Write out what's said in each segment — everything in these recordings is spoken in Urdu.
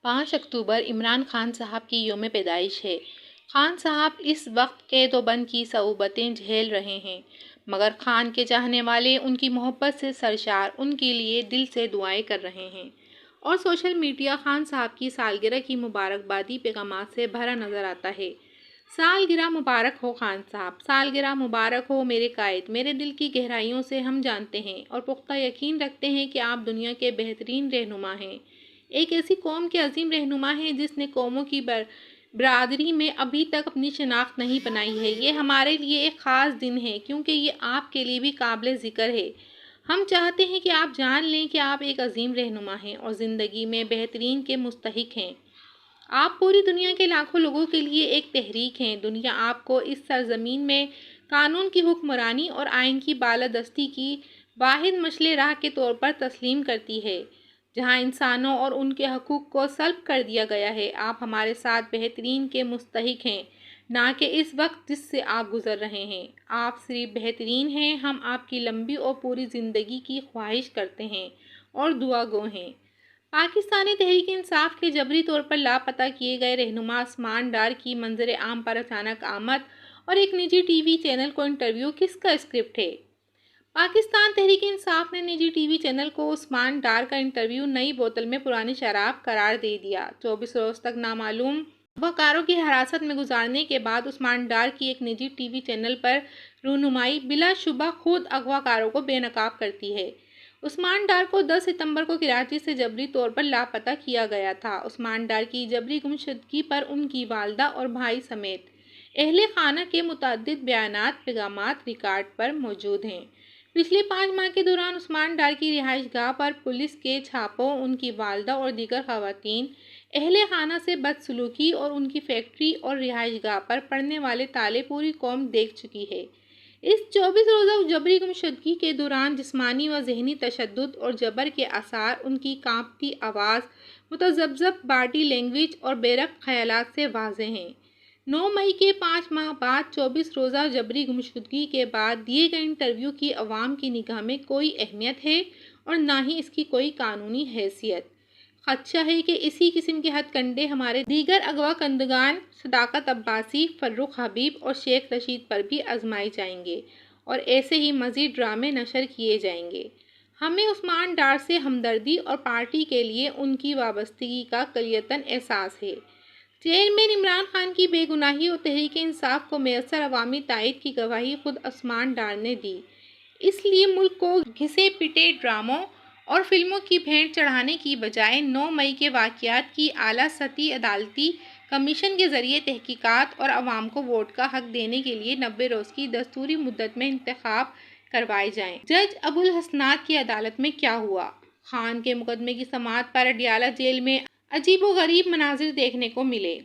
5 اکتوبر عمران خان صاحب کی یوم پیدائش ہے۔ خان صاحب اس وقت قید و بند کی صعوبتیں جھیل رہے ہیں، مگر خان کے چاہنے والے ان کی محبت سے سرشار ان کے لیے دل سے دعائیں کر رہے ہیں اور سوشل میڈیا خان صاحب کی سالگرہ کی مبارکبادی پیغامات سے بھرا نظر آتا ہے۔ سالگرہ مبارک ہو خان صاحب، سالگرہ مبارک ہو میرے قائد۔ میرے دل کی گہرائیوں سے ہم جانتے ہیں اور پختہ یقین رکھتے ہیں کہ آپ دنیا کے بہترین رہنما ہیں، ایک ایسی قوم کے عظیم رہنما ہیں جس نے قوموں کی برادری میں ابھی تک اپنی شناخت نہیں بنائی ہے۔ یہ ہمارے لیے ایک خاص دن ہے کیونکہ یہ آپ کے لیے بھی قابل ذکر ہے۔ ہم چاہتے ہیں کہ آپ جان لیں کہ آپ ایک عظیم رہنما ہیں اور زندگی میں بہترین کے مستحق ہیں۔ آپ پوری دنیا کے لاکھوں لوگوں کے لیے ایک تحریک ہیں۔ دنیا آپ کو اس سرزمین میں قانون کی حکمرانی اور آئین کی بالادستی کی واحد مشعل راہ کے طور پر تسلیم کرتی ہے، جہاں انسانوں اور ان کے حقوق کو سلب کر دیا گیا ہے۔ آپ ہمارے ساتھ بہترین کے مستحق ہیں، نہ کہ اس وقت جس سے آپ گزر رہے ہیں۔ آپ صرف بہترین ہیں۔ ہم آپ کی لمبی اور پوری زندگی کی خواہش کرتے ہیں اور دعا گو ہیں۔ پاکستانی تحریک انصاف کے جبری طور پر لاپتہ کیے گئے رہنما عثمان ڈار کی منظر عام پر اچانک آمد اور ایک نجی ٹی وی چینل کو انٹرویو کس کا اسکرپٹ ہے؟ پاکستان تحریک انصاف نے نجی ٹی وی چینل کو عثمان ڈار کا انٹرویو نئی بوتل میں پرانی شراب قرار دے دیا۔ 24 روز تک نامعلوم اغواکاروں کی حراست میں گزارنے کے بعد عثمان ڈار کی ایک نجی ٹی وی چینل پر رونمائی بلا شبہ خود اغواکاروں کو بے نقاب کرتی ہے۔ عثمان ڈار کو 10 ستمبر کو کراچی سے جبری طور پر لاپتہ کیا گیا تھا۔ عثمان ڈار کی جبری گمشدگی پر ان کی والدہ اور بھائی سمیت اہل خانہ کے متعدد بیانات، پیغامات ریکارڈ پر موجود ہیں۔ پچھلے 5 ماہ کے دوران عثمان ڈار کی رہائش گاہ پر پولیس کے چھاپوں، ان کی والدہ اور دیگر خواتین اہل خانہ سے بدسلوکی اور ان کی فیکٹری اور رہائش گاہ پر پڑنے والے تالے پوری قوم دیکھ چکی ہے۔ اس 24 روزہ جبری گمشدگی کے دوران جسمانی و ذہنی تشدد اور جبر کے آثار ان کی کانپتی آواز، متذبذب باڈی لینگویج اور بے ربط خیالات سے واضح ہیں۔ 9 مئی کے 5 ماہ بعد 24 روزہ جبری گمشدگی کے بعد دیے گئے انٹرویو کی عوام کی نگاہ میں کوئی اہمیت ہے اور نہ ہی اس کی کوئی قانونی حیثیت۔ خدشہ ہے کہ اسی قسم کے ہتھ کنڈے ہمارے دیگر اغوا کنندگان صداقت عباسی، فرخ حبیب اور شیخ رشید پر بھی آزمائے جائیں گے اور ایسے ہی مزید ڈرامے نشر کیے جائیں گے۔ ہمیں عثمان ڈار سے ہمدردی اور پارٹی کے لیے ان کی وابستگی کا کلیتاً احساس ہے۔ چیئرمین عمران خان کی بے گناہی اور تحریک انصاف کو میسر عوامی تائید کی گواہی خود عثمان ڈار نے دی۔ اس لیے ملک کو گھسے پٹے ڈراموں اور فلموں کی بھیٹ چڑھانے کی بجائے 9 مئی کے واقعات کی اعلیٰ سطحی عدالتی کمیشن کے ذریعے تحقیقات اور عوام کو ووٹ کا حق دینے کے لیے 90 روز کی دستوری مدت میں انتخاب کروائے جائیں۔ جج ابوالحسنات کی عدالت میں کیا ہوا؟ خان کے مقدمے کی سماعت پر اڈیالہ جیل میں عجیب و غریب مناظر دیکھنے کو ملے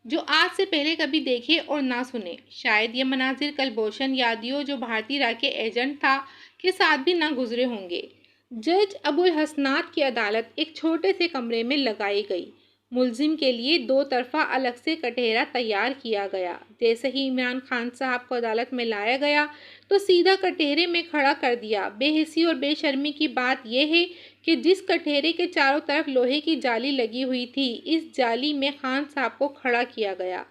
جو آج سے پہلے کبھی دیکھے اور نہ سنے۔ شاید یہ مناظر کلبھوشن یادیو، جو بھارتی راہ کے ایجنٹ تھا، کے ساتھ بھی نہ گزرے ہوں گے۔ جج ابوالحسنات کی عدالت ایک چھوٹے سے کمرے میں لگائی گئی۔ ملزم کے لیے 2 طرفہ الگ سے کٹہرا تیار کیا گیا۔ جیسے ہی عمران خان صاحب کو عدالت میں لایا گیا تو سیدھا کٹہرے میں کھڑا کر دیا۔ بے حسی اور بے شرمی کی بات یہ ہے کہ جس کٹہرے کے چاروں طرف لوہے کی جالی لگی ہوئی تھی، اس جالی میں خان صاحب کو کھڑا کیا گیا۔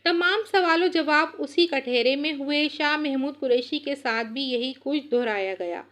تمام سوال و جواب اسی کٹہرے میں ہوئے۔ شاہ محمود قریشی کے ساتھ بھی یہی کچھ دہرایا گیا۔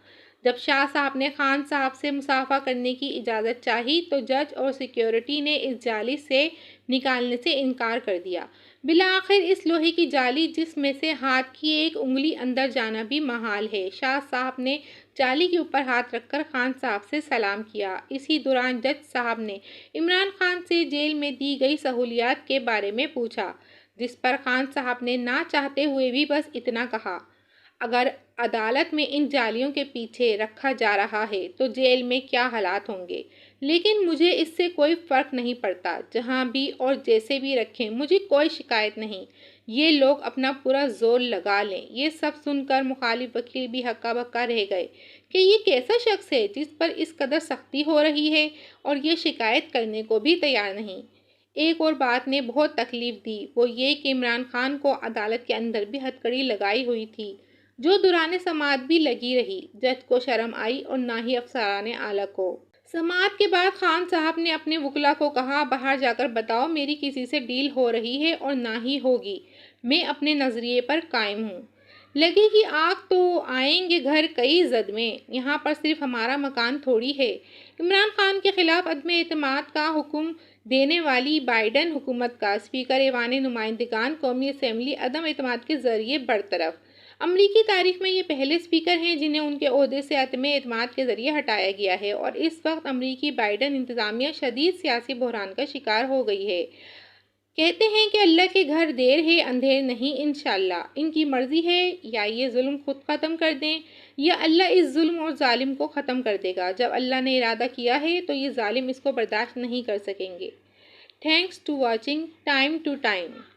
جب شاہ صاحب نے خان صاحب سے مصافحہ کرنے کی اجازت چاہی تو جج اور سیکیورٹی نے اس جالی سے نکالنے سے انکار کر دیا۔ بالآخر اس لوہے کی جالی، جس میں سے ہاتھ کی ایک انگلی اندر جانا بھی محال ہے، شاہ صاحب نے جالی کے اوپر ہاتھ رکھ کر خان صاحب سے سلام کیا۔ اسی دوران جج صاحب نے عمران خان سے جیل میں دی گئی سہولیات کے بارے میں پوچھا، جس پر خان صاحب نے نہ چاہتے ہوئے بھی بس اتنا کہا: اگر عدالت میں ان جالیوں کے پیچھے رکھا جا رہا ہے تو جیل میں کیا حالات ہوں گے، لیکن مجھے اس سے کوئی فرق نہیں پڑتا، جہاں بھی اور جیسے بھی رکھیں، مجھے کوئی شکایت نہیں، یہ لوگ اپنا پورا زور لگا لیں۔ یہ سب سن کر مخالف وکیل بھی ہکا بکا رہ گئے کہ یہ کیسا شخص ہے جس پر اس قدر سختی ہو رہی ہے اور یہ شکایت کرنے کو بھی تیار نہیں۔ ایک اور بات نے بہت تکلیف دی، وہ یہ کہ عمران خان کو عدالت کے اندر بھی ہتھکڑی لگائی ہوئی تھی، جو دوران سماعت بھی لگی رہی۔ جج کو شرم آئی اور نہ ہی افسران اعلیٰ کو۔ سماعت کے بعد خان صاحب نے اپنے وکلا کو کہا، باہر جا کر بتاؤ میری کسی سے ڈیل ہو رہی ہے اور نہ ہی ہوگی، میں اپنے نظریے پر قائم ہوں۔ لگے گی آگ تو آئیں گے گھر کئی زد میں، یہاں پر صرف ہمارا مکان تھوڑی ہے۔ عمران خان کے خلاف عدم اعتماد کا حکم دینے والی بائیڈن حکومت کا اسپیکر ایوان نمائندگان قومی اسمبلی عدم اعتماد کے ذریعے برطرف۔ امریکی تاریخ میں یہ پہلے اسپیکر ہیں جنہیں ان کے عہدے سے عدم اعتماد کے ذریعے ہٹایا گیا ہے، اور اس وقت امریکی بائیڈن انتظامیہ شدید سیاسی بحران کا شکار ہو گئی ہے۔ کہتے ہیں کہ اللہ کے گھر دیر ہے اندھیر نہیں، انشاءاللہ ان کی مرضی ہے یا یہ ظلم خود ختم کر دیں یا اللہ اس ظلم اور ظالم کو ختم کر دے گا۔ جب اللہ نے ارادہ کیا ہے تو یہ ظالم اس کو برداشت نہیں کر سکیں گے۔ Thanks to watching time to time.